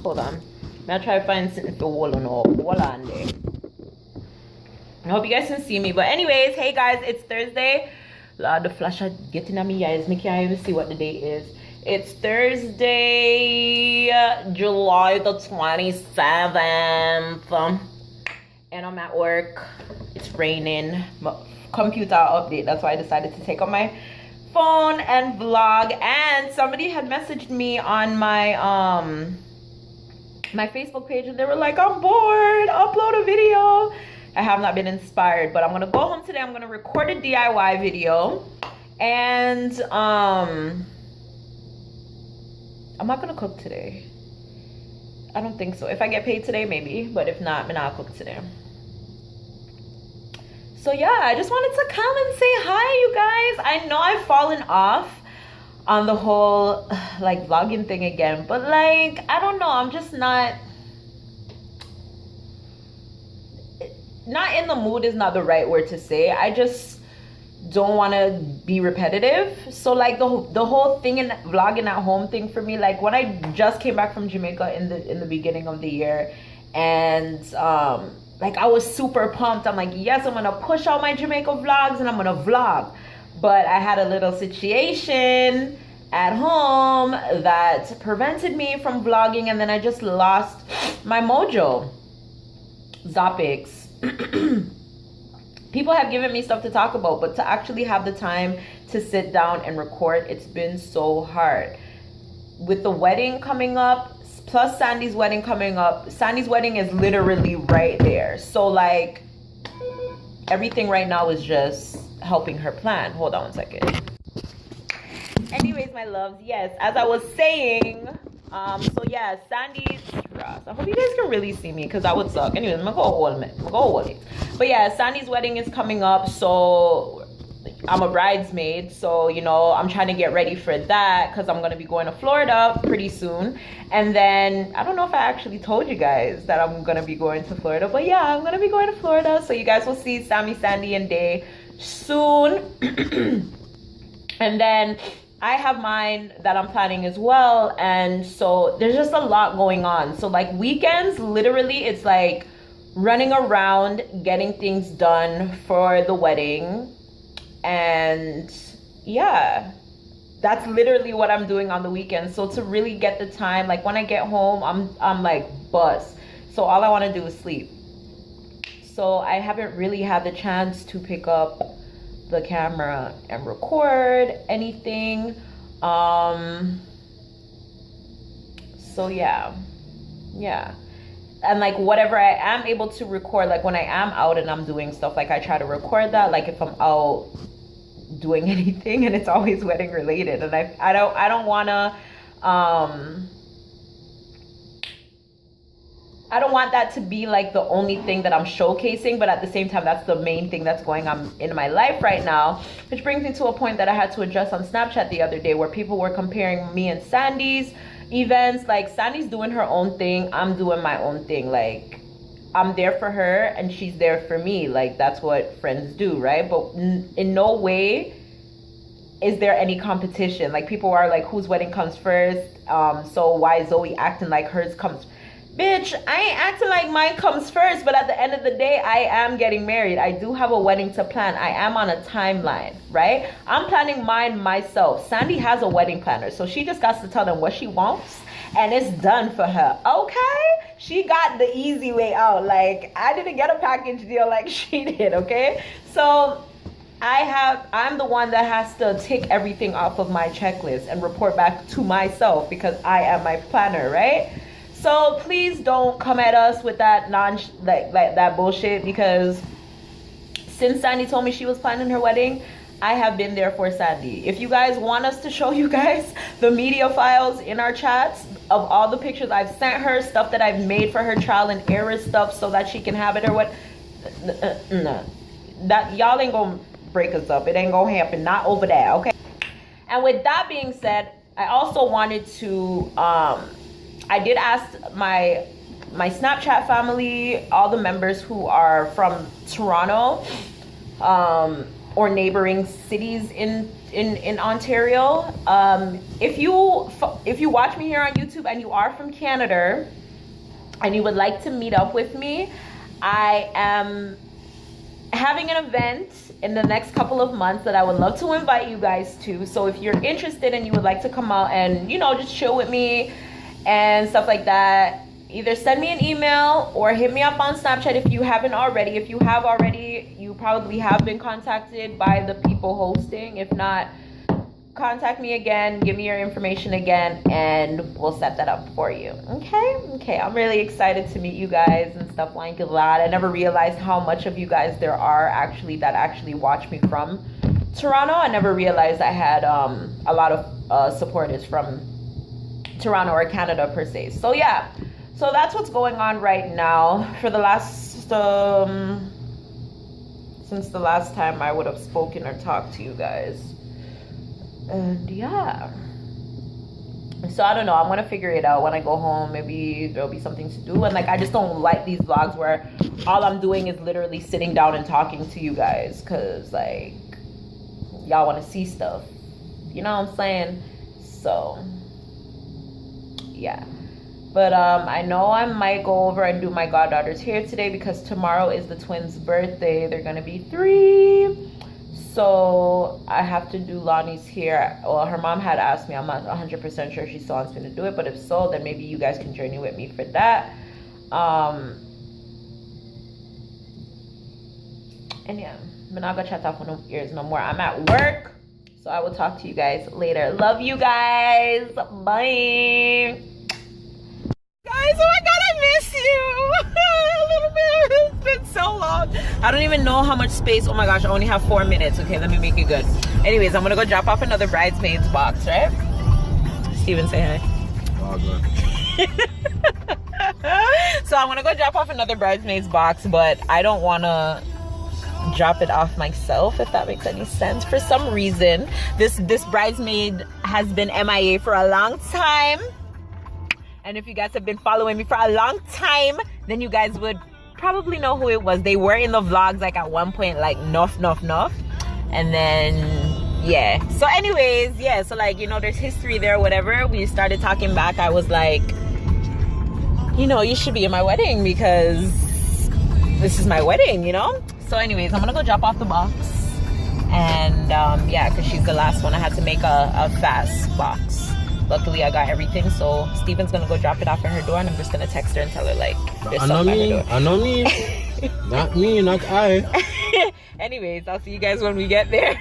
Hold on. I'll try to find something to hold on there. I hope you guys can see me. But anyways, hey guys, it's Thursday. Lord, the flash are getting at me eyes. Me can't even see what the date is. It's Thursday, July the 27th. And I'm at work. It's raining. My computer update. That's why I decided to take out my phone and vlog. And somebody had messaged me on my my Facebook page, and they were like, I'm bored, upload a video. I have not been inspired, but I'm gonna go home today. I'm gonna record a DIY video, and I'm not gonna cook today. I don't think so. If I get paid today, maybe, but if not, I'm not cook today. So yeah, I just wanted to come and say hi, you guys. I know I've fallen off on the whole like vlogging thing again, but like, I don't know, I'm just not in the mood is not the right word to say. I just don't want to be repetitive. So like the whole thing in vlogging at home thing for me, like when I just came back from Jamaica in the beginning of the year, and like I was super pumped. I'm like, yes, I'm gonna push out my Jamaica vlogs and I'm gonna vlog. But I had a little situation at home that prevented me from vlogging, and then I just lost my mojo. Zopics. People have given me stuff to talk about, but to actually have the time to sit down and record, it's been so hard. With the wedding coming up, plus Sandy's wedding coming up. Sandy's wedding is literally right there. So like everything right now is just helping her plan. Hold on one second. Anyways, my loves, yes, as I was saying, so yeah, Sandy's dress. I hope you guys can really see me, because that would suck. Anyways, I'm gonna go hold it. But yeah, Sandy's wedding is coming up, so I'm a bridesmaid, so you know, I'm trying to get ready for that, because I'm gonna be going to Florida pretty soon. And then I don't know if I actually told you guys that I'm gonna be going to Florida, but yeah, I'm gonna be going to Florida, so you guys will see Sammy, Sandy, and Day soon. And then I have mine that I'm planning as well, and so there's just a lot going on. So like weekends, literally it's like running around getting things done for the wedding. And yeah, that's literally what I'm doing on the weekends. So to really get the time, like when I get home, I'm like bust. So all I want to do is sleep. So I haven't really had the chance to pick up the camera and record anything. So yeah, and like whatever I am able to record, like when I am out and I'm doing stuff, like I try to record that, like if I'm out doing anything, and it's always wedding related, and I don't want to I don't want that to be like the only thing that I'm showcasing, but at the same time, that's the main thing that's going on in my life right now. Which brings me to a point that I had to address on Snapchat the other day, where people were comparing me and Sandy's events. Like Sandy's doing her own thing, I'm doing my own thing. Like I'm there for her and she's there for me. Like that's what friends do, right? But in no way is there any competition. Like people are like, whose wedding comes first? So why is Zoe acting like hers comes first? Bitch, I ain't acting like mine comes first, but at the end of the day, I am getting married. I do have a wedding to plan. I am on a timeline, right? I'm planning mine myself. Sandy has a wedding planner, so she just got to tell them what she wants, and it's done for her, okay? She got the easy way out. Like, I didn't get a package deal like she did, okay? So I'm the one that has to tick everything off of my checklist and report back to myself, because I am my planner, right? So please don't come at us with that like that bullshit, because since Sandy told me she was planning her wedding, I have been there for Sandy. If you guys want us to show you guys the media files in our chats of all the pictures I've sent her, stuff that I've made for her, trial and error stuff so that she can have it or what, no, that y'all ain't gonna break us up. It ain't gonna happen, not over there, okay? And with that being said, I also wanted to I did ask my Snapchat family, all the members who are from Toronto, or neighboring cities in Ontario. If you watch me here on YouTube and you are from Canada and you would like to meet up with me, I am having an event in the next couple of months that I would love to invite you guys to. So if you're interested and you would like to come out and, you know, just chill with me and stuff like that, either send me an email or hit me up on Snapchat if you haven't already. If you have already, you probably have been contacted by the people hosting. If not, contact me again, give me your information again, and we'll set that up for you. Okay, I'm really excited to meet you guys and stuff like that. I never realized how much of you guys there are that actually watch me from Toronto. I never realized I had a lot of supporters from Toronto or Canada per se. So yeah, so that's what's going on right now. For the last since the last time I would have spoken or talked to you guys. And yeah, so I don't know, I'm gonna figure it out when I go home. Maybe there'll be something to do. And like, I just don't like these vlogs where all I'm doing is literally sitting down and talking to you guys, because like, y'all want to see stuff, you know what I'm saying? So yeah, but I know I might go over and do my goddaughter's hair today, because tomorrow is the twins' birthday. They're gonna be 3. So I have to do Lonnie's hair. Well, her mom had asked me. I'm not 100% sure she still wants me to do it, but if so, then maybe you guys can journey with me for that. And yeah, I'm not gonna chat off on no ears no more. I'm at work, so I will talk to you guys later. Love you guys. Bye. Guys, oh my god, I miss you. A little bit. It's been so long. I don't even know how much space. Oh my gosh, I only have 4 minutes. Okay, let me make it good. Anyways, I'm gonna go drop off another bridesmaid's box, right? Steven, say hi. Oh, So I'm gonna go drop off another bridesmaid's box, but I don't wanna drop it off myself, if that makes any sense. For some reason, this bridesmaid has been MIA for a long time. And if you guys have been following me for a long time, then you guys would probably know who it was. They were in the vlogs like at one point, like nuff. And then, yeah. So anyways, yeah. So like, you know, there's history there or whatever. We started talking back. I was like, you know, you should be in my wedding because this is my wedding, you know? So anyways, I'm going to go drop off the box. And yeah, because she's the last one. I had to make a fast box. Luckily, I got everything, so Steven's gonna go drop it off at her door, and I'm just gonna text her and tell her, like, there's something at her door. I know me. Not me, not I. Anyways, I'll see you guys when we get there.